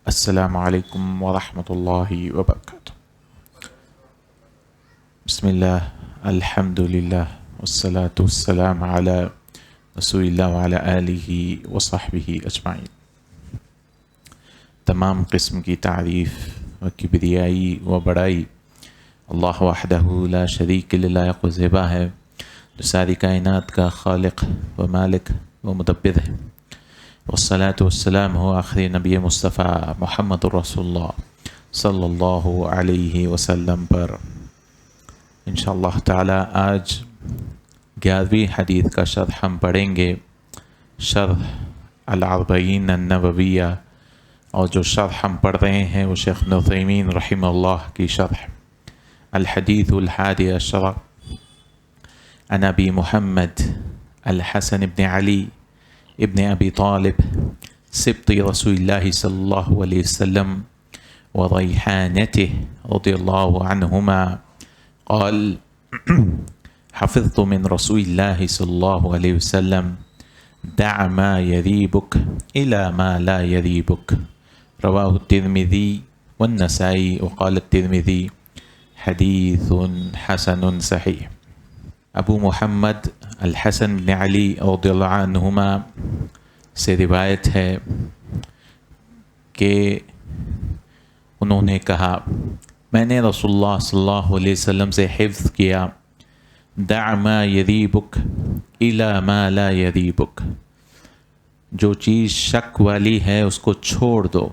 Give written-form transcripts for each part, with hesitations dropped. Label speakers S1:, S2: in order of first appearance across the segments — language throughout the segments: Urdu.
S1: السلام علیکم ورحمۃ اللہ وبرکاتہ۔ بسم اللہ، الحمد للہ، والصلاة والسلام علی رسول اللہ وعلی آلہ وصحبہ اجمعین۔ تمام قسم کی تعریف و کبریائی و بڑائی اللہ وحدہ لا شریک لہ لائق و زیبا ہے، جو ساری کائنات کا خالق و مالک و مدبر ہے۔ والصلاة والسلام ہو آخری نبی مصطفیٰ محمد رسول اللہ صلی اللہ علیہ وسلم پر۔ انشاءاللہ تعالی آج 11ویں حدیث کا شرح ہم پڑھیں گے، شرح الاربعین النوویہ، اور جو شرح ہم پڑھ رہے ہیں وہ شیخ ابن عثیمین رحمہ اللہ کی شرح۔ الحدیث الحادی عشر عن ابی محمد الحسن بن علی ابن ابی طالب سبط رسول اللہ صلی اللہ علیہ وسلم وریحانته رضی اللہ عنہما قال حفظت من رسول اللہ صلی اللہ علیہ وسلم دع ما يريبك إلى ما لا يريبك، رواه الترمذی والنسائی، وقال الترمذی حدیث حسن صحیح۔ ابو محمد الحسن بن علی رضی اللہ عنہما سے روایت ہے کہ انہوں نے کہا، میں نے رسول اللہ صلی اللہ علیہ وسلم سے حفظ کیا، دع ما یریبک الی ما لا یریبک، جو چیز شک والی ہے اس کو چھوڑ دو،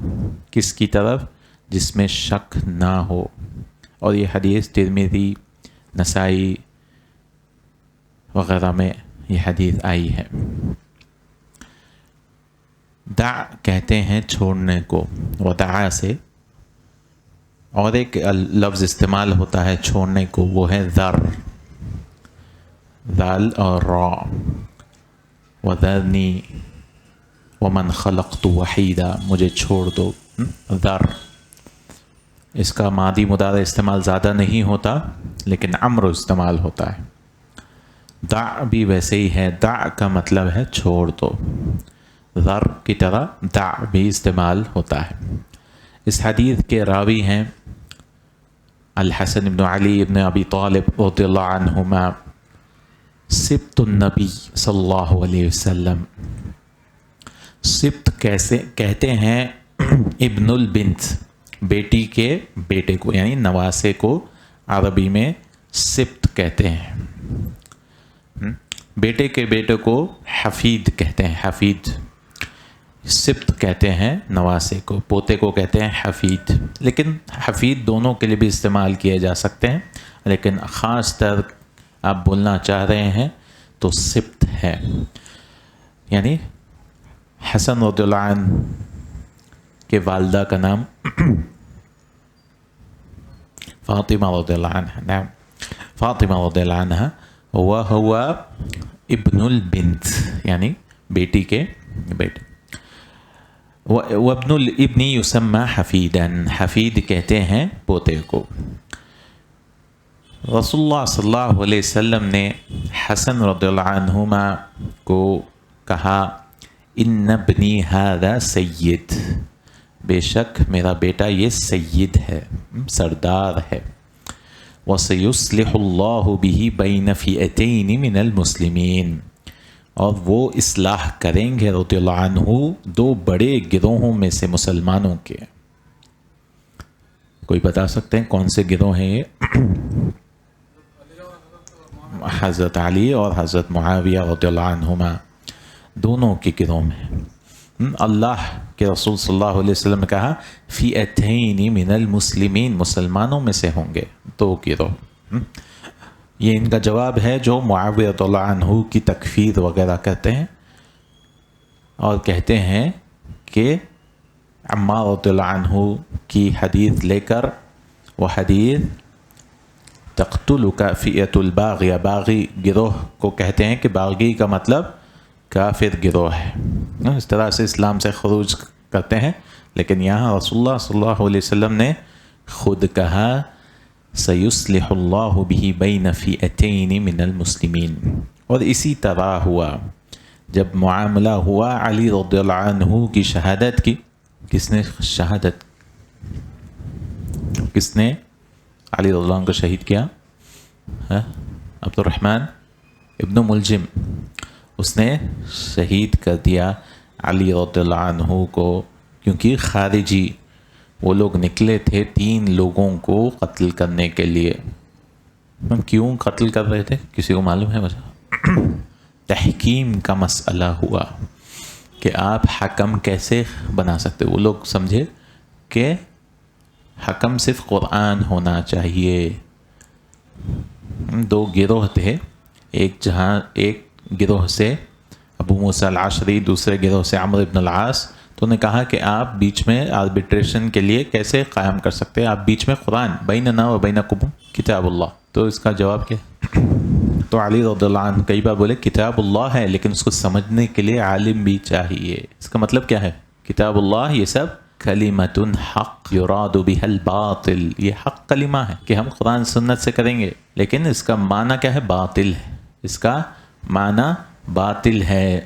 S1: کس کی طرف؟ جس میں شک نہ ہو۔ اور یہ حدیث ترمذی، نسائی وغیرہ میں یہ حدیث آئی ہے۔ دع کہتے ہیں چھوڑنے کو، ودعا سے، اور ایک لفظ استعمال ہوتا ہے چھوڑنے کو، وہ ہے ذر، ذال اور را، وذرنی ومن خلقت وحیدا، مجھے چھوڑ دو، ذر۔ اس کا ماضی مضارع استعمال زیادہ نہیں ہوتا، لیکن امر استعمال ہوتا ہے۔ دع بھی ویسے ہی ہے، دع کا مطلب ہے چھوڑ دو، ذر کی طرح دع بھی استعمال ہوتا ہے۔ اس حدیث کے راوی ہیں الحسن بن علی ابن ابی طالب رضی اللہ عنہما، سبط النبی صلی اللہ علیہ وسلم۔ سبط کیسے کہتے ہیں؟ ابن البنت، بیٹی کے بیٹے کو، یعنی نواسے کو عربی میں سبط کہتے ہیں۔ بیٹے کے بیٹے کو حفید کہتے ہیں، حفید۔ سبط کہتے ہیں نواسے کو، پوتے کو کہتے ہیں حفید، لیکن حفید دونوں کے لیے بھی استعمال کیے جا سکتے ہیں، لیکن خاص طر آپ بولنا چاہ رہے ہیں تو سبط ہے۔ یعنی حسن رضی اللہ عنہ کے والدہ کا نام فاطمہ رضی اللہ عنہ، نعم فاطمہ رضی اللہ عنہ، وہو ابن البنت، یعنی بیٹی کے بیٹے۔ وابن الابن یسمى حفیدا، حفید کہتے ہیں پوتے کو۔ رسول اللہ صلی اللہ علیہ وسلم نے حسن رضی اللہ عنہما کو کہا، ان ابنی ھذا سید، بے شک میرا بیٹا یہ سید ہے، سردار ہے۔ وَسَيُصْلِحُ اللَّهُ بِهِ بَيْنَ فِئَتَيْنِ مِنَ الْمُسْلِمِينَ، اور وہ اصلاح کریں گے رضی اللہ عنہ دو بڑے گروہوں میں سے مسلمانوں کے۔ کوئی بتا سکتے ہیں کون سے گروہ ہیں یہ؟ حضرت علی اور حضرت معاویہ رضی اللہ عنہما، دونوں کے گروہ میں۔ اللہ کے رسول صلی اللہ علیہ وسلم نے کہا فِئَتَيْنِ مِنَ الْمُسْلِمِينَ، مسلمانوں میں سے ہوں گے دو گروہ۔ یہ ان کا جواب ہے جو معاویہ رضی اللہ عنہ کی تکفیر وغیرہ کرتے ہیں، اور کہتے ہیں کہ عمار رضی اللہ عنہ کی حدیث لے کر، وہ حدیث تقتلک فئۃ الباغی، باغی گروہ کو کہتے ہیں کہ باغی کا مطلب کافر گروہ ہے، اس طرح سے اسلام سے خروج کرتے ہیں۔ لیکن یہاں رسول اللہ صلی اللہ علیہ وسلم نے خود کہا سیصلح اللہ بہ بین فئتین من المسلمین، اور اسی طرح ہوا جب معاملہ ہوا علی رضی اللہ عنہ کی شہادت کی، کس نے شہادت، کس نے علی رضی اللہ عنہ کو شہید کیا؟ عبد الرحمن ابن ملجم، اس نے شہید کر دیا علی رضی اللہ عنہ کو، کیونکہ خارجی وہ لوگ نکلے تھے 3 لوگوں کو قتل کرنے کے لیے۔ کیوں قتل کر رہے تھے کسی کو معلوم ہے وجہ؟ تحکیم کا مسئلہ ہوا کہ آپ حکم کیسے بنا سکتے، وہ لوگ سمجھے کہ حکم صرف قرآن ہونا چاہیے۔ 2 گروہ تھے، ایک گروہ سے ابو موسیٰ الاشعری، دوسرے گروہ سے عمرو بن العاص، تو نے کہا کہ آپ بیچ میں آربیٹریشن کے لیے کیسے قائم کر سکتے ہیں، آپ بیچ میں قرآن، بیننا و بینکم کتاب اللہ۔ تو اس کا جواب کیا؟ تو علی رضی اللہ عنہ کئی بار بولے کتاب اللہ ہے، لیکن اس کو سمجھنے کے لیے عالم بھی چاہیے۔ اس کا مطلب کیا ہے؟ کتاب اللہ یہ سب کلمۃ حق یراد بها الباطل، یہ حق کلمہ ہے کہ ہم قرآن سنت سے کریں گے، لیکن اس کا معنی کیا ہے؟ باطل ہے، اس کا معنی باطل ہے۔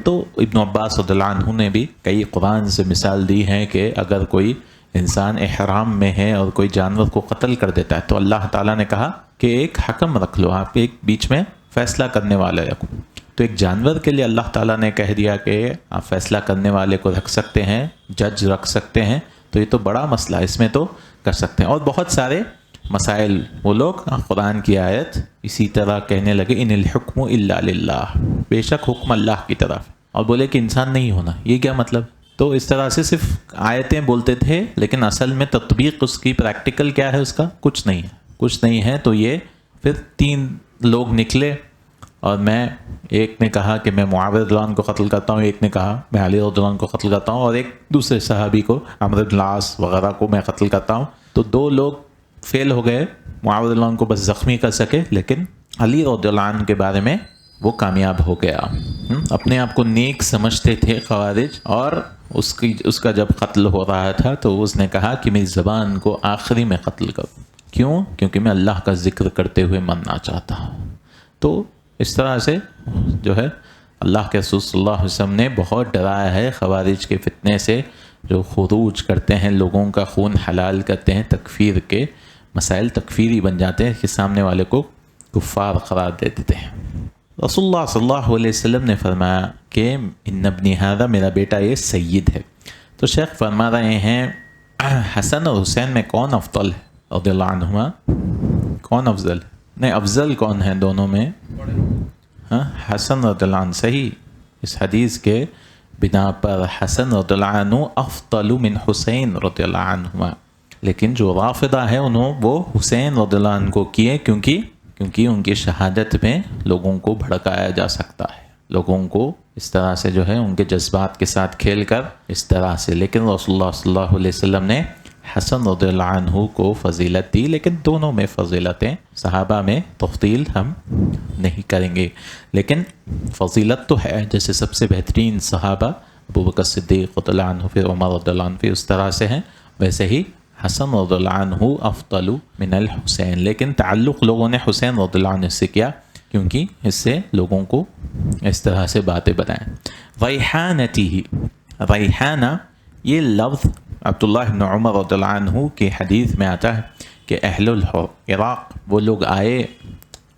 S1: تو ابن عباس رضی اللہ عنہ نے بھی کئی قرآن سے مثال دی ہے کہ اگر کوئی انسان احرام میں ہے اور کوئی جانور کو قتل کر دیتا ہے تو اللہ تعالیٰ نے کہا کہ ایک حکم رکھ لو، آپ ایک بیچ میں فیصلہ کرنے والا رکھو۔ تو ایک جانور کے لیے اللہ تعالیٰ نے کہہ دیا کہ آپ فیصلہ کرنے والے کو رکھ سکتے ہیں، جج رکھ سکتے ہیں، تو یہ تو بڑا مسئلہ، اس میں تو کر سکتے ہیں۔ اور بہت سارے مسائل وہ لوگ قرآن کی آیت اسی طرح کہنے لگے ان الحکم الا للہ، بے شک حکم اللہ کی طرف، اور بولے کہ انسان نہیں ہونا۔ یہ کیا مطلب؟ تو اس طرح سے صرف آیتیں بولتے تھے، لیکن اصل میں تطبیق اس کی پریکٹیکل کیا ہے، اس کا کچھ نہیں ہے، کچھ نہیں ہے۔ تو یہ پھر 3 لوگ نکلے، اور ایک نے کہا کہ میں معاویہ رضی اللہ عنہ کو قتل کرتا ہوں، ایک نے کہا میں علی رضی اللہ عنہ کو قتل کرتا ہوں، اور ایک دوسرے صحابی کو عمرو بن العاص وغیرہ کو میں قتل کرتا ہوں۔ تو 2 لوگ فیل ہو گئے، معاویہ رضی اللہ عنہ کو بس زخمی کر سکے، لیکن علی رضی اللہ عنہ کے بارے میں وہ کامیاب ہو گیا۔ اپنے آپ کو نیک سمجھتے تھے خوارج، اور اس کا جب قتل ہو رہا تھا تو اس نے کہا کہ میری زبان کو آخری میں قتل کرو، کیوں؟ کیونکہ میں اللہ کا ذکر کرتے ہوئے مرنا چاہتا ہوں۔ تو اس طرح سے جو ہے اللہ کے رسول صلی اللہ علیہ وسلم نے بہت ڈرایا ہے خوارج کے فتنے سے، جو خروج کرتے ہیں، لوگوں کا خون حلال کرتے ہیں، تکفیر کے مسائل تکفیری بن جاتے ہیں کہ سامنے والے کو کفار قرار دے دیتے ہیں۔ رسول اللہ صلی اللہ علیہ وسلم نے فرمایا کہ ان ابنی ھذا، میرا بیٹا یہ سید ہے۔ تو شیخ فرما رہے ہیں حسن اور حسین میں کون افضل ہے رضی اللہ عنہما؟ کون افضل ہے؟ نہیں، افضل کون ہے دونوں میں؟ حسن رضی اللہ عنہ۔ صحیح، اس حدیث کے بنا پر حسن رضی اللہ عنہ افضل من حسین رضی اللہ عنہما، لیکن جو رافضہ ہے وہ حسین رضی اللہ عنہ کو کیے، کیونکہ ان کی شہادت میں لوگوں کو بھڑکایا جا سکتا ہے، لوگوں کو اس طرح سے جو ہے ان کے جذبات کے ساتھ کھیل کر اس طرح سے۔ لیکن رسول اللہ صلی اللہ علیہ وسلم نے حسن رضی اللہ عنہ کو فضیلت دی، لیکن دونوں میں فضیلتیں، صحابہ میں تفضیل ہم نہیں کریں گے، لیکن فضیلت تو ہے۔ جیسے سب سے بہترین صحابہ ابو بکر صدیق رضی اللہ عنہ، پھر عمر رضی اللہ عنہ، پھر اس طرح سے ہیں، ویسے ہی حسن رضی اللہ عنہ افضل من الحسین، لیکن تعلق لوگوں نے حسین رضی اللہ عنہ سے کیا، کیونکہ اس سے لوگوں کو اس طرح سے باتیں بتائیں۔ ریحانتی، ریحانہ یہ لفظ عبداللہ بن عمر رضی اللہ عنہ کی حدیث میں آتا ہے کہ اہل العراق وہ لوگ آئے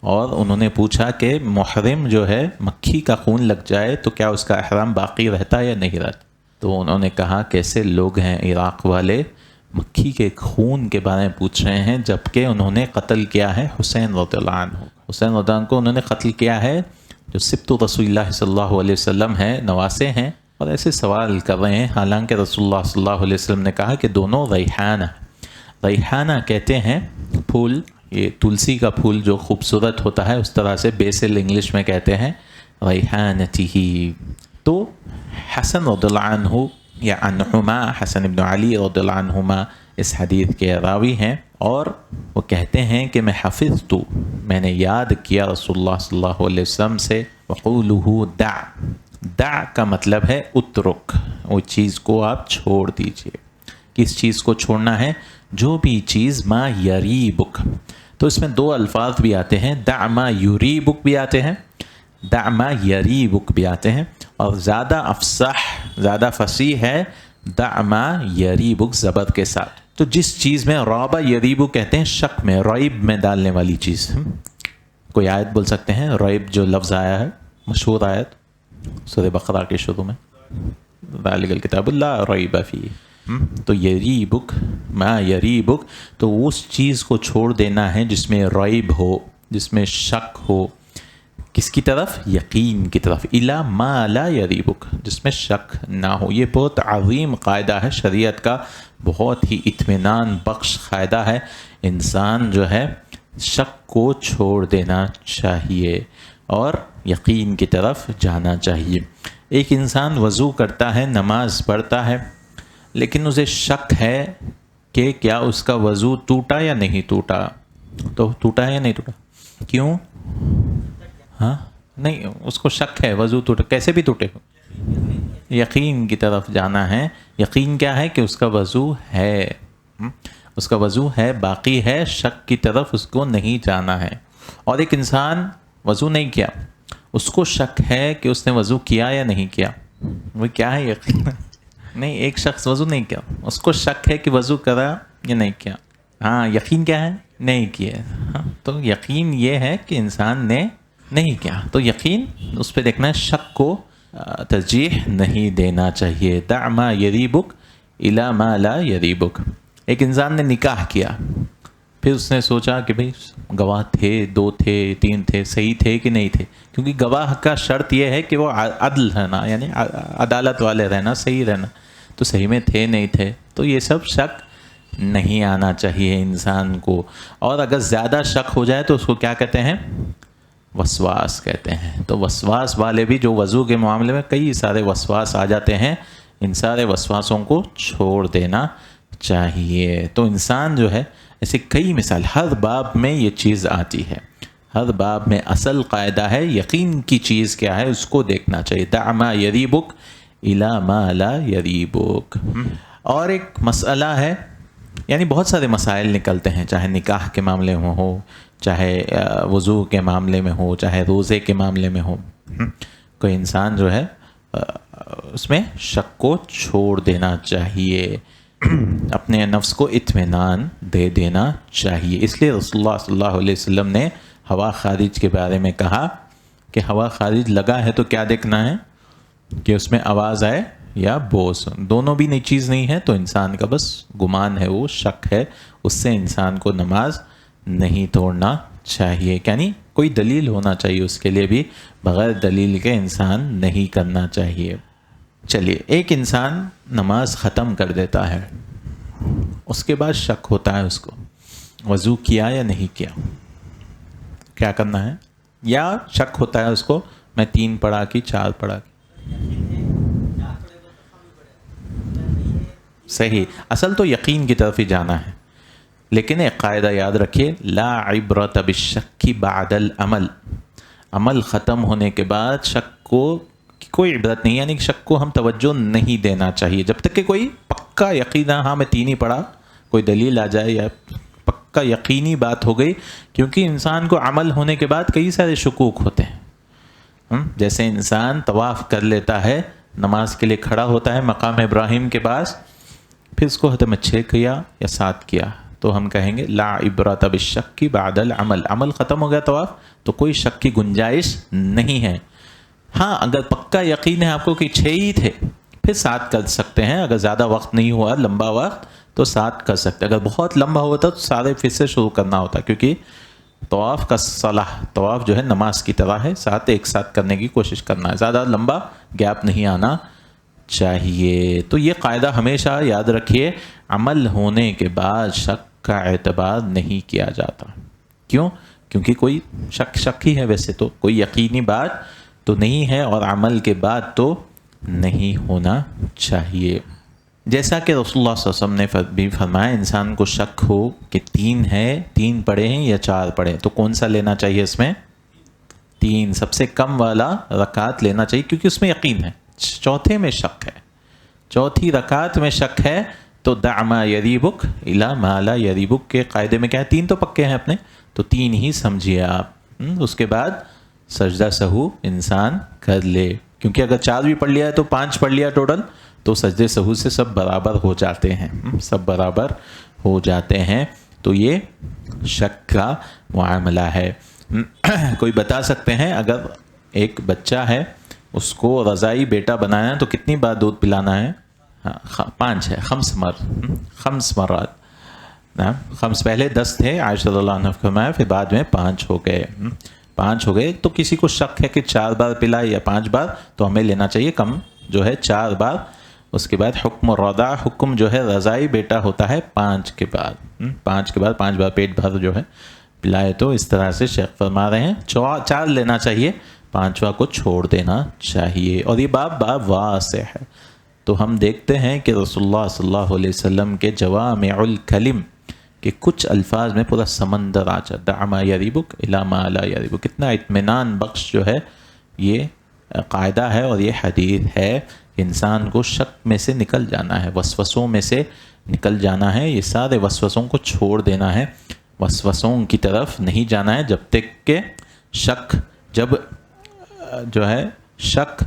S1: اور انہوں نے پوچھا کہ محرم جو ہے مکھی کا خون لگ جائے تو کیا اس کا احرام باقی رہتا یا نہیں رہتا؟ تو انہوں نے کہا کیسے لوگ ہیں عراق والے، مکھی کے خون کے بارے میں پوچھ رہے ہیں، جبکہ انہوں نے قتل کیا ہے حسین رضی اللہ عنہ، حسین رضی اللہ عنہ کو انہوں نے قتل کیا ہے، جو سبط رسول اللہ صلی اللہ علیہ وسلم ہے، نواسے ہیں، اور ایسے سوال کر رہے ہیں، حالانکہ رسول اللہ صلی اللہ علیہ وسلم نے کہا کہ دونوں ریحانہ، ریحانہ کہتے ہیں پھول، یہ تلسی کا پھول جو خوبصورت ہوتا ہے، اس طرح سے بیسل انگلش میں کہتے ہیں ریحانتہ۔ تو حسن رضی اللہ عنہ یا عنہما، حسن ابن علی رضی اللہ عنہما اس حدیث کے راوی ہیں، اور وہ کہتے ہیں کہ میں حفظت، میں نے یاد کیا رسول اللہ صلی اللہ علیہ وسلم سے، وقولہ دع، دع کا مطلب ہے اترک، وہ چیز کو آپ چھوڑ دیجئے۔ کس چیز کو چھوڑنا ہے؟ جو بھی چیز ما یریبک، تو اس میں 2 الفاظ بھی آتے ہیں، دع ما یریبک بھی آتے ہیں، دع ما یریبک بھی آتے ہیں، اور زیادہ افصح، زیادہ فصیح ہے دع ما یریبک زبر کے ساتھ. تو جس چیز میں رابع یریبو کہتے ہیں شک میں، ریب میں ڈالنے والی چیز. کوئی آیت بول سکتے ہیں ریب جو لفظ آیا ہے مشہور آیت سورہ بقرہ کے شروع میں، ذالک الکتاب لا ریب فیہ. تو یریبک ما یریبک، تو اس چیز کو چھوڑ دینا ہے جس میں ریب ہو، جس میں شک ہو. کس کی طرف؟ یقین کی طرف. الی ما لا یریبک، جس میں شک نہ ہو. یہ بہت عظیم قاعدہ ہے شریعت کا، بہت ہی اطمینان بخش قاعدہ ہے. انسان جو ہے شک کو چھوڑ دینا چاہیے اور یقین کی طرف جانا چاہیے. ایک انسان وضو کرتا ہے، نماز پڑھتا ہے، لیکن اسے شک ہے کہ کیا اس کا وضو ٹوٹا یا نہیں ٹوٹا. تو ٹوٹا ہے یا نہیں ٹوٹا؟ کیوں؟ ہاں نہیں، اس کو شک ہے وضو ٹوٹا. کیسے بھی ٹوٹے ہو، یقین کی طرف جانا ہے. یقین کیا ہے؟ کہ اس کا وضو ہے، اس کا وضو ہے، باقی ہے، شک کی طرف اس کو نہیں جانا ہے. اور ایک انسان وضو نہیں کیا، اس کو شک ہے کہ اس نے وضو کیا یا نہیں کیا. وہ کیا ہے؟ یقین نہیں. ایک شخص وضو نہیں کیا، اس کو شک ہے کہ وضو کرا یا نہیں کیا. ہاں یقین کیا ہے؟ نہیں کیا. ہاں تو یقین یہ ہے کہ انسان نے نہیں کیا. تو یقین اس پہ دیکھنا ہے، شک کو ترجیح نہیں دینا چاہیے. دع ما یریبک الی ما لا یریبک. ایک انسان نے نکاح کیا، پھر اس نے سوچا کہ بھئی گواہ تھے، 2 تھے، 3 تھے، صحیح تھے کہ نہیں تھے. کیونکہ گواہ کا شرط یہ ہے کہ وہ عدل رہنا، یعنی عدالت والے رہنا، صحیح رہنا. تو صحیح میں تھے نہیں تھے. تو یہ سب شک نہیں آنا چاہیے انسان کو. اور اگر زیادہ شک ہو جائے تو اس کو کیا کہتے ہیں؟ وسواس کہتے ہیں. تو وسواس والے بھی، جو وضو کے معاملے میں کئی سارے وسواس آ جاتے ہیں، ان سارے وسواسوں کو چھوڑ دینا چاہیے. تو انسان جو ہے، ایسے کئی مثال، ہر باب میں یہ چیز آتی ہے. ہر باب میں اصل قاعدہ ہے یقین کی چیز کیا ہے اس کو دیکھنا چاہیے. دع ما یریبک الی ما لا یریبک. اور ایک مسئلہ ہے، یعنی بہت سارے مسائل نکلتے ہیں، چاہے نکاح کے معاملے میں ہو، چاہے وضو کے معاملے میں ہو، چاہے روزے کے معاملے میں ہو. کوئی انسان جو ہے اس میں شک کو چھوڑ دینا چاہیے، اپنے نفس کو اطمینان دے دینا چاہیے. اس لیے رسول اللہ صلی اللہ علیہ وسلم نے ہوا خارج کے بارے میں کہا کہ ہوا خارج لگا ہے تو کیا دیکھنا ہے کہ اس میں آواز آئے یا بوس. دونوں بھی نئی چیز نہیں ہے تو انسان کا بس گمان ہے، وہ شک ہے، اس سے انسان کو نماز نہیں توڑنا چاہیے. یعنی کوئی دلیل ہونا چاہیے اس کے لیے بھی، بغیر دلیل کے انسان نہیں کرنا چاہیے. چلیے، ایک انسان نماز ختم کر دیتا ہے، اس کے بعد شک ہوتا ہے اس کو وضو کیا یا نہیں کیا، کیا کرنا ہے؟ یا شک ہوتا ہے اس کو میں 3 پڑھا کہ 4 پڑھا. صحیح، اصل تو یقین کی طرف ہی جانا ہے. لیکن ایک قاعدہ یاد رکھیے، لا عبرت بالشک بعد العمل. عمل ختم ہونے کے بعد شک کو کوئی عبرت نہیں، یعنی شک کو ہم توجہ نہیں دینا چاہیے جب تک کہ کوئی پکا یقین، ہاں میں 3 ہی پڑھا، کوئی دلیل آ جائے یا پکا یقینی بات ہو گئی. کیونکہ انسان کو عمل ہونے کے بعد کئی سارے شکوک ہوتے ہیں. جیسے انسان طواف کر لیتا ہے، نماز کے لیے کھڑا ہوتا ہے مقام ابراہیم کے پاس، پھر اس کو حتم 6 کیا یا 7 کیا، تو ہم کہیں گے لا عبرت بالشک بعد العمل. عمل ختم ہو گیا طواف تو کوئی شک کی گنجائش نہیں ہے. ہاں اگر پکا یقین ہے آپ کو کہ 6 ہی تھے، پھر 7 کر سکتے ہیں. اگر زیادہ وقت نہیں ہوا، لمبا وقت، تو 7 کر سکتے. اگر بہت لمبا ہوتا تو سارے پھر سے شروع کرنا ہوتا، کیونکہ طواف کا صلاح، طواف جو ہے نماز کی طرح ہے، 7 ایک ساتھ کرنے کی کوشش کرنا ہے، زیادہ لمبا گیپ نہیں آنا چاہیے. تو یہ قاعدہ ہمیشہ یاد رکھیے، عمل ہونے کے بعد شک کا اعتبار نہیں کیا جاتا. کیوں؟ کیونکہ کوئی شک ہی ہے، ویسے تو کوئی یقینی بات تو نہیں ہے، اور عمل کے بعد تو نہیں ہونا چاہیے. جیسا کہ رسول اللہ صلی اللہ علیہ وسلم نے بھی فرمایا، انسان کو شک ہو کہ 3 ہے، 3 پڑھے ہیں یا 4 پڑھے، تو کون سا لینا چاہیے اس میں؟ 3، سب سے کم والا رکعت لینا چاہیے، کیونکہ اس میں یقین ہے. چوتھے میں شک ہے، چوتھی رکعت میں شک ہے، تو دع ما یریبک الی ما لا یریبک کے قاعدے میں کیا ہے؟ 3 تو پکے ہیں اپنے، تو 3 ہی سمجھیے آپ. اس کے بعد سجدہ سہو انسان کر لے، کیونکہ اگر 4 بھی پڑھ لیا ہے تو 5 پڑھ لیا ٹوٹل، تو سجدے سہو سے سب برابر ہو جاتے ہیں، سب برابر ہو جاتے ہیں. تو یہ شک کا معاملہ ہے. کوئی بتا سکتے ہیں اگر ایک بچہ ہے اس کو رضاعی بیٹا بنانا ہے تو کتنی بار دودھ پلانا ہے؟ 5 ہے، 5 مرات. خمس پہلے 10 تھے عائشہ رضی اللہ عنہا نے فرمایا، پھر بعد میں 5 ہو گئے. 5 ہو گئے. تو کسی کو شک ہے کہ 4 بار پلائے یا 5 بار، تو ہمیں لینا چاہیے کم جو ہے 4 بار. اس کے بعد حکم الرضاع، حکم جو ہے رضاعی بیٹا ہوتا ہے 5 کے بعد. 5 کے بعد 5 بار پیٹ بھر جو ہے پلائے. تو اس طرح سے شیخ فرما رہے ہیں 4 لینا چاہیے، 5واں کو چھوڑ دینا چاہیے. اور یہ باب واسع ہے. تو ہم دیکھتے ہیں کہ رسول اللہ صلی اللہ علیہ وسلم کے جوامع الکلم کہ کچھ الفاظ میں پورا سمندر آ جاتا. دع ما یریبک الی ما لا یریبک. کتنا اطمینان بخش جو ہے یہ قاعدہ ہے اور یہ حدیث ہے کہ انسان کو شک میں سے نکل جانا ہے، وسوسوں میں سے نکل جانا ہے. یہ سارے وسوسوں کو چھوڑ دینا ہے، وسوسوں کی طرف نہیں جانا ہے جب تک کہ شک، جب جو ہے شک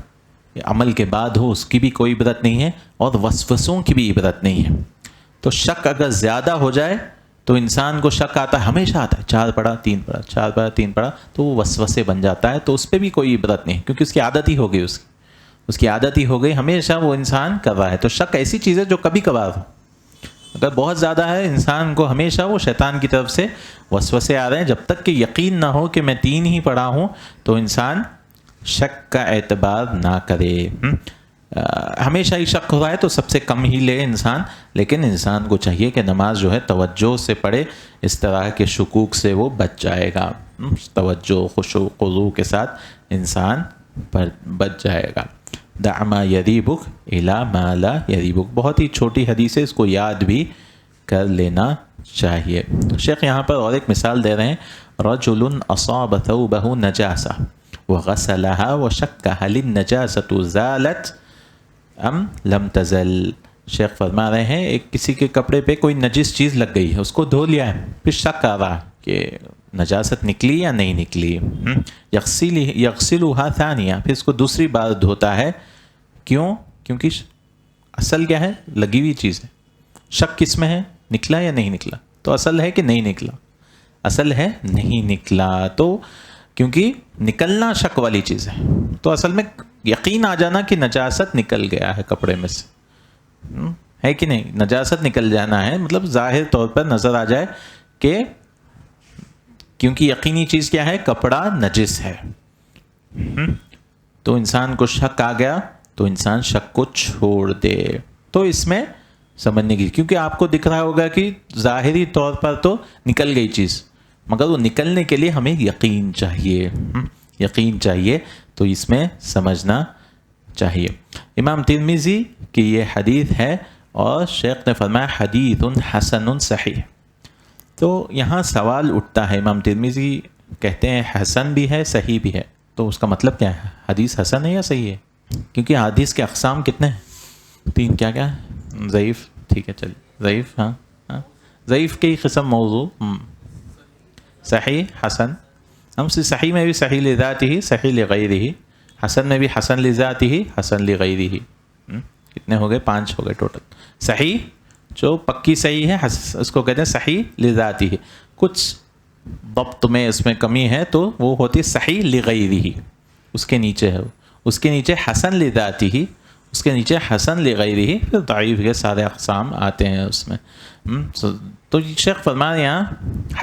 S1: عمل کے بعد ہو اس کی بھی کوئی عبرت نہیں ہے اور وسوسوں کی بھی عبرت نہیں ہے. تو شک اگر زیادہ ہو جائے تو انسان کو شک آتا ہے، ہمیشہ آتا ہے، 4 پڑھا 3 پڑھا، 4 پڑھا 3 پڑھا، تو وہ وسوسے بن جاتا ہے. تو اس پہ بھی کوئی عبرت نہیں کیونکہ اس کی عادت ہی ہو گئی، اس کی عادت ہی ہو گئی، ہمیشہ وہ انسان کر رہا ہے. تو شک ایسی چیز ہے جو کبھی کبھار ہو، اگر بہت زیادہ ہے انسان کو ہمیشہ وہ شیطان کی طرف سے وسوسے آ رہے ہیں. جب تک کہ یقین نہ ہو کہ میں 3 ہی پڑھا ہوں تو انسان شک کا اعتبار نہ کرے. ہمیشہ ہی شک ہو رہا ہے تو سب سے کم ہی لے انسان. لیکن انسان کو چاہیے کہ نماز جو ہے توجہ سے پڑھے، اس طرح کے شکوک سے وہ بچ جائے گا. توجہ، خشوع، خضوع کے ساتھ انسان بچ جائے گا. دع ما یریبک الی ما لا یریبک. بہت ہی چھوٹی حدیث ہے، اس کو یاد بھی کر لینا چاہیے. شیخ یہاں پر اور ایک مثال دے رہے ہیں. رجل اصاب ثوبہ نجاسہ وغسلها وشک هل النجاسة زالت ام لم تزل. شیخ فرما رہے ہیں ایک کسی کے کپڑے پہ کوئی نجس چیز لگ گئی ہے، اس کو دھو لیا ہے، پھر شک آ رہا کہ نجاست نکلی یا نہیں نکلی. یغسلها ثانیہ، پھر اس کو دوسری بار دھوتا ہے. کیوں؟ کیونکہ اصل کیا ہے؟ لگی ہوئی چیز ہے. شک کس میں ہے؟ نکلا یا نہیں نکلا؟ تو اصل ہے کہ نہیں نکلا؟ اصل ہے نہیں نکلا. تو کیونکہ نکلنا شک والی چیز ہے، تو اصل میں یقین آ جانا کہ نجاست نکل گیا ہے کپڑے میں سے، ہے کہ نہیں؟ نجاست نکل جانا ہے مطلب ظاہر طور پر نظر آ جائے کہ، کیونکہ یقینی چیز کیا ہے؟ کپڑا نجس ہے. تو انسان کو شک آ گیا تو انسان شک کو چھوڑ دے. تو اس میں سمجھنے کی، کیونکہ آپ کو دکھ رہا ہوگا کہ ظاہری طور پر تو نکل گئی چیز، مگر وہ نکلنے کے لیے ہمیں یقین چاہیے، یقین چاہیے. تو اس میں سمجھنا چاہیے. امام ترمذی کی یہ حدیث ہے اور شیخ نے فرمایا حدیث حسن صحیح. تو یہاں سوال اٹھتا ہے، امام ترمذی کہتے ہیں حسن بھی ہے صحیح بھی ہے، تو اس کا مطلب کیا ہے؟ حدیث حسن ہے یا صحیح ہے؟ کیونکہ حدیث کے اقسام کتنے ہیں؟ 3. کیا کیا ہے؟ ضعیف، ٹھیک ہے چلیے ضعیف. ہاں ضعیف کی قسم موضوع، صحیح، حسن. ہم سے صحیح میں بھی صحیح لذاتہ ہی، صحیح لغیرہ. حسن میں بھی حسن لذاتہ ہی، حسن لغیرہ. کتنے ہو گئے؟ 5 ہو گئے ٹوٹل. صحیح جو پکی صحیح ہے اس کو کہتے ہیں صحیح لذاتہ ہی. کچھ ضبط میں اس میں کمی ہے تو وہ ہوتی صحیح لغیرہ، اس کے نیچے ہے، اس کے نیچے حسن لذاتہ ہی، اس کے نیچے حسن لغیرہ، پھر ضعیف کے سارے اقسام آتے ہیں اس میں. تو شیخ فرمان یہاں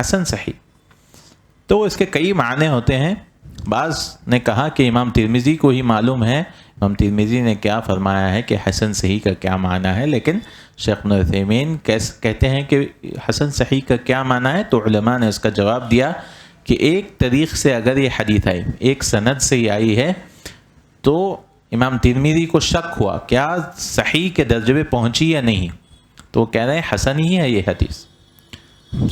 S1: حسن صحیح. تو اس کے کئی معنی ہوتے ہیں. بعض نے کہا کہ امام ترمذی کو ہی معلوم ہے امام ترمذی نے کیا فرمایا ہے کہ حسن صحیح کا کیا معنی ہے. لیکن شیخ ابن عثیمین کہتے ہیں کہ حسن صحیح کا کیا معنی ہے. تو علماء نے اس کا جواب دیا کہ ایک طریق سے اگر یہ حدیث آئی، ایک سند سے ہی آئی ہے، تو امام ترمذی کو شک ہوا کیا صحیح کے درجے پہ پہنچی یا نہیں، تو وہ کہہ رہے ہیں حسن ہی ہے یہ حدیث،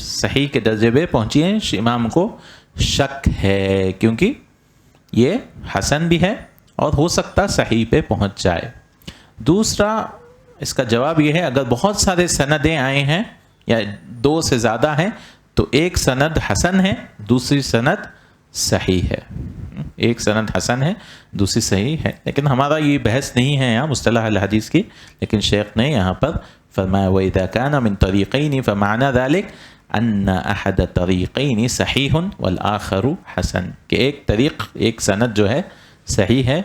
S1: صحیح کے درجے پہ پہنچی ہے. امام کو شک ہے کیونکہ یہ حسن بھی ہے اور ہو سکتا صحیح پہ پہنچ جائے. دوسرا اس کا جواب یہ ہے اگر بہت سارے سندیں آئے ہیں یا 2 سے زیادہ ہیں تو ایک سند حسن ہے، دوسری سند صحیح ہے. ایک سند حسن ہے، دوسری صحیح ہے، لیکن ہمارا یہ بحث نہیں ہے یہاں مصطلح الحدیث کی، لیکن شیخ نے یہاں پر فرمایا وَإِذَا كَانَ مِن طَرِيقَيْنِ فَمَعْنَى ذَلِكَ أَنَّ أَحَدَ الطَّرِيقَيْنِ صَحِيحٌ وَالْآخَرُ حَسَن، کہ ایک طریق، ایک سند جو ہے صحیح ہے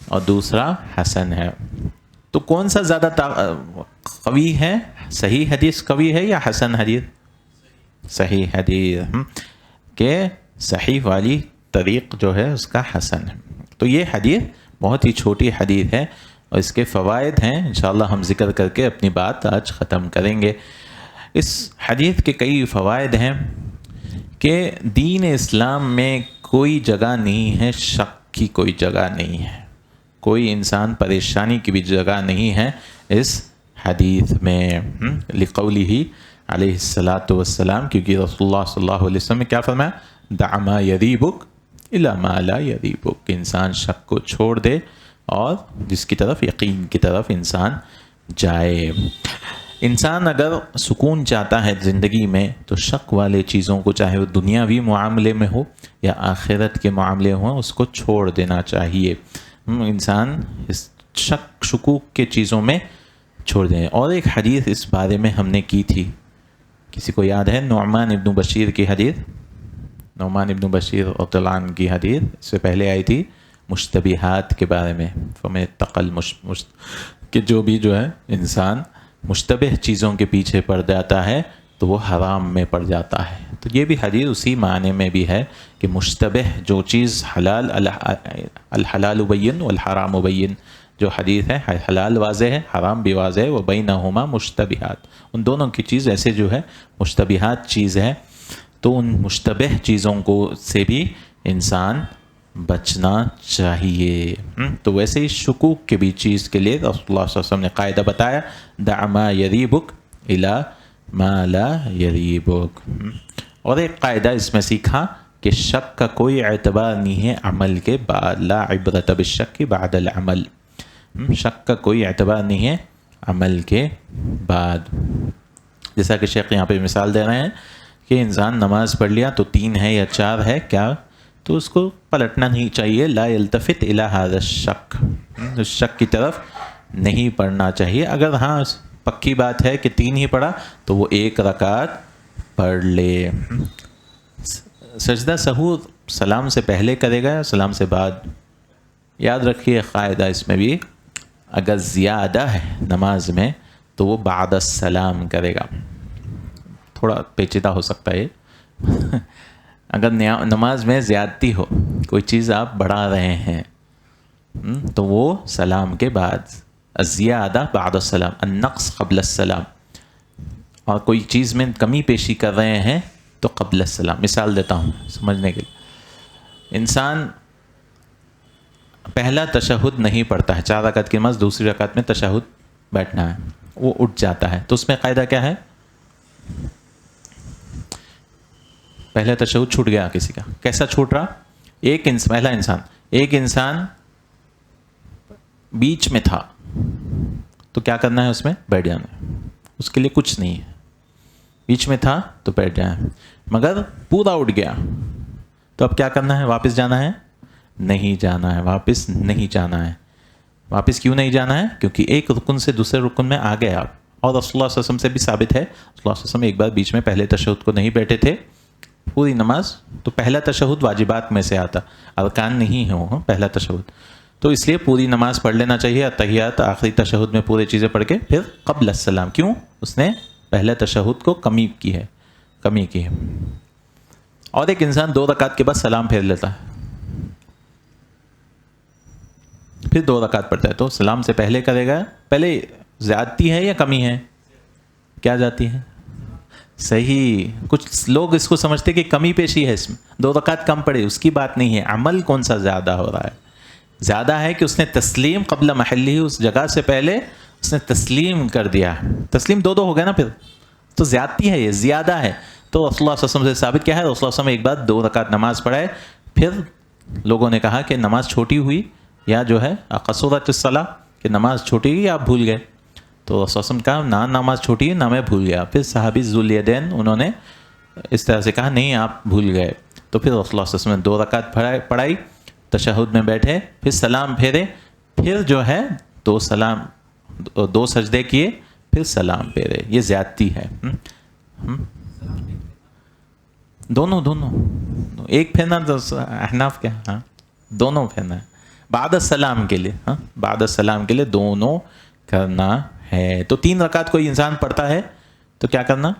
S1: اور دوسرا حسن ہے۔ تو کون سا زیادہ قوی ہے؟ صحیح حدیث قوی ہے یا حسن حدیث؟ صحیح حدیث، کہ صحیح والی طریق جو ہے اس کا حسن ہے۔ تو یہ حدیث بہت ہی چھوٹی حدیث ہے اور اس کے فوائد ہیں، انشاءاللہ ہم ذکر کر کے اپنی بات آج ختم کریں گے۔ اس حدیث کے کئی فوائد ہیں کہ دین اسلام میں کوئی جگہ نہیں ہے شک کی، کوئی جگہ نہیں ہے، کوئی انسان پریشانی کی بھی جگہ نہیں ہے اس حدیث میں، لقولہ علیہ الصلاۃ والسلام، کیونکہ رسول اللہ صلی اللہ علیہ وسلم نے کیا فرمایا؟ دع ما یریبک الی ما لا یریبک، کہ انسان شک کو چھوڑ دے اور جس کی طرف یقین کی طرف انسان جائے۔ انسان اگر سکون چاہتا ہے زندگی میں تو شک والے چیزوں کو، چاہے وہ دنیاوی معاملے میں ہو یا آخرت کے معاملے ہوں، اس کو چھوڑ دینا چاہیے۔ انسان اس شک شکوک کے چیزوں میں چھوڑ دیں۔ اور ایک حدیث اس بارے میں ہم نے کی تھی، کسی کو یاد ہے؟ نعمان ابن بشیر کی حدیث، نعمان ابن بشیر رضی اللہ عنہ کی حدیث اس سے پہلے آئی تھی مشتبہات کے بارے میں، فمن اتقى کہ جو بھی جو ہے انسان مشتبہ چیزوں کے پیچھے پڑ جاتا ہے تو وہ حرام میں پڑ جاتا ہے۔ تو یہ بھی حدیث اسی معنی میں بھی ہے کہ مشتبہ جو چیز حلال، الحلال بین والحرام بین، جو حدیث ہے حلال واضح ہے، حرام بھی واضح ہے، وہ بینہما مشتبہات، ان دونوں کی چیز ایسے جو ہے مشتبہات چیز ہے، تو ان مشتبہ چیزوں کو سے بھی انسان بچنا چاہیے۔ تو ویسے ہی شکوک کے بھی چیز کے لیے رسول اللہ صلی اللہ علیہ وسلم نے قاعدہ بتایا، دع ما یریبک الی ما لا یریبک۔ اور ایک قاعدہ اس میں سیکھا کہ شک کا کوئی اعتبار نہیں ہے عمل کے بعد، لا عبرۃ بالشک بعد العمل، شک کا کوئی اعتبار نہیں ہے عمل کے بعد۔ جیسا کہ شیخ یہاں پہ مثال دے رہے ہیں کہ انسان نماز پڑھ لیا تو 3 ہے یا 4 ہے کیا، تو اس کو پلٹنا نہیں چاہیے، لا یلتفت الی ھذا الشک، اس شک کی طرف نہیں پڑھنا چاہیے۔ اگر ہاں پکی بات ہے کہ 3 ہی پڑھا تو وہ 1 رکعت پڑھ لے۔ سجدہ سہو سلام سے پہلے کرے گا یا سلام سے بعد؟ یاد رکھیے قاعدہ اس میں بھی، اگر زیادہ ہے نماز میں تو وہ بعد السلام کرے گا۔ تھوڑا پیچیدہ ہو سکتا ہے اگر نماز میں زیادتی ہو، کوئی چیز آپ بڑھا رہے ہیں تو وہ سلام کے بعد، الزیادہ بعد السلام، النقص قبل السلام، اور کوئی چیز میں کمی پیشی کر رہے ہیں تو قبل السلام۔ مثال دیتا ہوں سمجھنے کے لیے، انسان پہلا تشہد نہیں پڑھتا ہے، 4 رکعت کی نماز، دوسری رکعت میں تشہد بیٹھنا ہے، وہ اٹھ جاتا ہے، تو اس میں قاعدہ کیا ہے؟ پہلا تشہد چھوٹ گیا کسی کا، کیسا چھوٹ رہا؟ ایک انسان بیچ میں تھا تو کیا کرنا ہے؟ اس میں بیٹھ جانا ہے، اس کے لیے کچھ نہیں ہے، بیچ میں تھا تو بیٹھ جانا ہے، مگر پورا اٹھ گیا تو اب کیا کرنا ہے؟ واپس جانا ہے؟ نہیں جانا ہے، واپس نہیں جانا ہے۔ واپس کیوں نہیں جانا ہے؟ کیونکہ ایک رکن سے دوسرے رکن میں آ گئے آپ، اور رسول اللہ صلی اللہ علیہ وسلم سے بھی ثابت ہے، رسول اللہ صلی اللہ علیہ وسلم ایک بار بیچ میں پہلے تشہد کو نہیں بیٹھے تھے پوری نماز، تو پہلا تشہد واجبات میں سے آتا، ارکان نہیں ہے وہ پہلا تشہد، تو اس لیے پوری نماز پڑھ لینا چاہیے، اتحیات آخری تشہد میں پورے چیزیں پڑھ کے پھر قبل السلام۔ کیوں؟ اس نے پہلے تشہد کو کمی کی ہے۔ اور ایک انسان 2 رکعت کے بعد سلام پھیر لیتا ہے، پھر 2 رکعت پڑھتا ہے، تو سلام سے پہلے کرے گا، پہلے زیادتی ہے یا کمی ہے؟ کیا جاتی ہے؟ صحیح، کچھ لوگ اس کو سمجھتے کہ کمی پیشی ہے، اس میں 2 رکعت کم پڑے، اس کی بات نہیں ہے، عمل کون سا زیادہ ہو رہا ہے؟ زیادہ ہے کہ اس نے تسلیم قبل محلی، اس جگہ سے پہلے اس نے تسلیم کر دیا، تسلیم 2 ہو گئے نا، پھر تو زیادتی ہے، یہ زیادہ ہے۔ تو رسول اللہ صلی اللہ علیہ وسلم سے ثابت کیا ہے؟ رسول اللہ صلی اللہ علیہ وسلم ایک بار 2 رکعت نماز پڑھائے، پھر لوگوں نے کہا کہ نماز چھوٹی ہوئی یا جو ہے قصورت الصلاۃ، کہ نماز چھوٹی ہوئی یا آپ بھول گئے، تو رسول اللہ صلی اللہ علیہ وسلم کہا نہ نماز چھوٹی ہے نہ میں بھول گیا۔ پھر صحابی ذوالیدین انہوں نے اس طرح سے کہا نہیں آپ بھول گئے، تو پھر رسول اللہ صلی اللہ علیہ وسلم نے 2 رکعت پڑھائی، تشہد میں بیٹھے پھر سلام پھیرے پھر جو ہے دو سجدے کیے پھر سلام پھیرے، یہ زیادتی ہے۔ دونوں ایک پھیرنا تو احناف کیا، ہاں دونوں پھیرنا ہے بعد السلام کے لیے، ہاں بعد السلام کے لیے دونوں کرنا ہے۔ تو 3 رکعت کوئی انسان پڑھتا ہے تو کیا کرنا،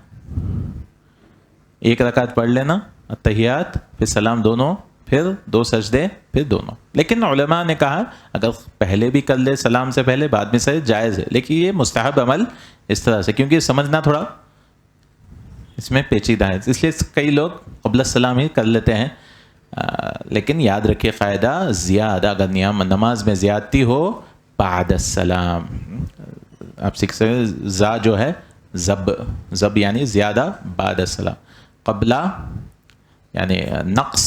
S1: 1 رکعت پڑھ لینا التحیات پھر سلام دونوں پھر 2 سجدے پھر دونوں۔ لیکن علماء نے کہا اگر پہلے بھی کر لے سلام سے پہلے بعد میں سے جائز ہے، لیکن یہ مستحب عمل اس طرح سے، کیونکہ سمجھنا تھوڑا اس میں پیچیدہ ہے، اس لیے کئی لوگ قبل السلام ہی کر لیتے ہیں۔ لیکن یاد رکھیے قاعدہ، زیادہ اگر نماز میں زیادتی ہو بعد السلام، آپ سیکھ سکتے زا جو ہے زب یعنی زیادہ بعد السلام، قبلہ یعنی نقص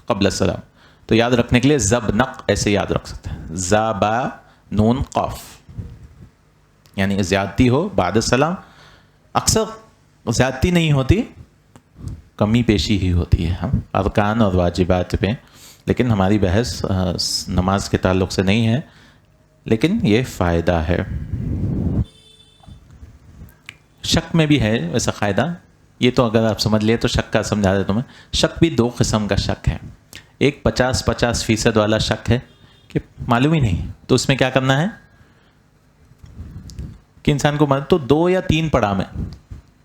S1: قبل السلام، تو یاد رکھنے کے لیے زب نق ایسے یاد رکھ سکتے ہیں، زا با نون قاف، یعنی زیادتی ہو بعد السلام۔ اکثر زیادتی نہیں ہوتی، کمی پیشی ہی ہوتی ہے ہم ارکان اور واجبات پہ، لیکن ہماری بحث نماز کے تعلق سے نہیں ہے، لیکن یہ فائدہ ہے۔ شک میں بھی ہے ویسا قاعدہ، یہ تو اگر آپ سمجھ لیے تو شک کا سمجھا دیتا ہوں میں۔ شک بھی 2 قسم کا شک ہے، ایک 50% والا شک ہے کہ معلوم ہی نہیں، تو اس میں کیا کرنا ہے کہ انسان کو تو 2 یا 3 پڑھا میں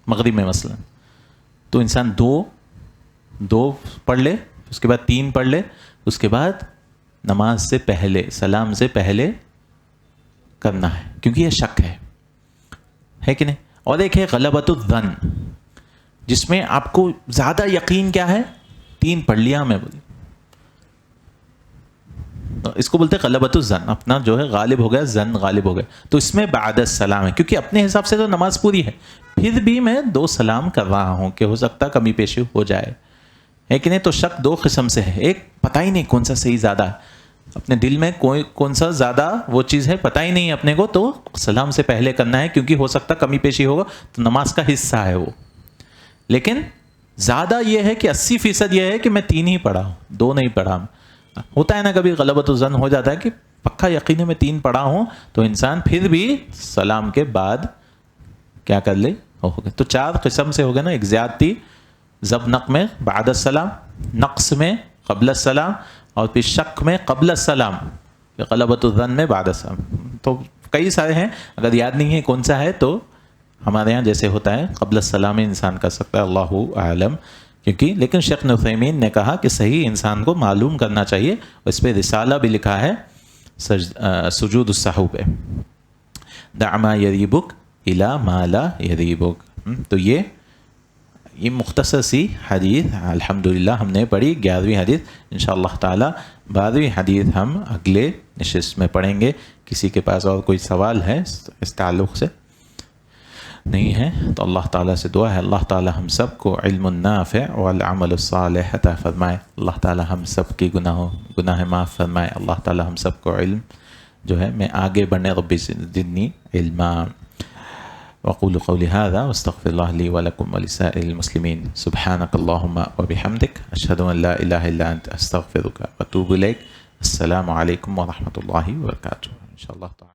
S1: مغرب میں مثلا، تو انسان 2 پڑھ لے، اس کے بعد 3 پڑھ لے، اس کے بعد نماز سے پہلے سلام سے پہلے کرنا ہے، کیونکہ یہ شک ہے کہ نہیں۔ اور ایک ہے غلبۃ الظن، جس میں آپ کو زیادہ یقین کیا ہے 3 پڑھ لیا میں بولی، اس کو بولتے ہیں غلبۃ الظن، اپنا جو ہے غالب ہو گیا، ظن غالب ہو گیا، تو اس میں بعد السلام ہے، کیونکہ اپنے حساب سے تو نماز پوری ہے، پھر بھی میں 2 سلام کر رہا ہوں کہ ہو سکتا کمی پیشی ہو جائے، ہے کہ نہیں۔ تو شک 2 قسم سے ہے، ایک پتہ ہی نہیں کون سا صحیح زیادہ ہے، اپنے دل میں کون سا زیادہ وہ چیز ہے پتہ ہی نہیں اپنے کو، تو سلام سے پہلے کرنا ہے، کیونکہ ہو سکتا کمی پیشی ہوگا، تو نماز کا حصہ ہے وہ۔ لیکن زیادہ یہ ہے کہ 80% یہ ہے کہ میں 3 ہی پڑھا ہوں، 2 نہیں پڑھا ہوں۔ ہوتا ہے نا کبھی غلبۃ الظن ہو جاتا ہے کہ پکا یقین ہے میں 3 پڑھا ہوں، تو انسان پھر بھی سلام کے بعد کیا کر لے ہو گئے۔ تو 4 قسم سے ہو گئے نا، ایک زیادتی زب نق میں بعد السلام، نقص میں قبل السلام، اور پھر شک میں قبل السلام، غلبۃ الظن میں بعد السلام۔ تو کئی سارے ہیں، اگر یاد نہیں ہے کون سا ہے تو ہمارے ہاں جیسے ہوتا ہے قبل السلام انسان کر سکتا ہے، اللہ اعلم، کیونکہ لیکن شیخ عثیمین نے کہا کہ صحیح انسان کو معلوم کرنا چاہیے، اس پہ رسالہ بھی لکھا ہے سجود السہو پہ، دع ما یریبک الی ما لا یریبک۔ تو یہ مختصر سی حدیث الحمدللہ ہم نے پڑھی، 11ویں حدیث، انشاءاللہ تعالی 12ویں حدیث ہم اگلے نشست میں پڑھیں گے۔ کسی کے پاس اور کوئی سوال ہے اس تعلق سے نہیں ہے تو اللہ تعالیٰ سے دعا ہے اللہ تعالیٰ ہم سب کو علم نافع والعمل الصالح عطا فرمائے، اللہ تعالیٰ ہم سب کی گناہ معاف فرمائے، اللہ تعالیٰ ہم سب کو علم جو ہے میں آگے بڑھنے، رب زدنی علما۔ وقول قولی هذا واستغفر الله لي ولكم ولسائر المسلمين، سبحانك اللهم وبحمدك اشهد ان لا اله الا انت استغفرك واتوب اليك۔ السلام علیکم ورحمۃ اللہ وبرکاتہ، ان شاء اللہ تعالی۔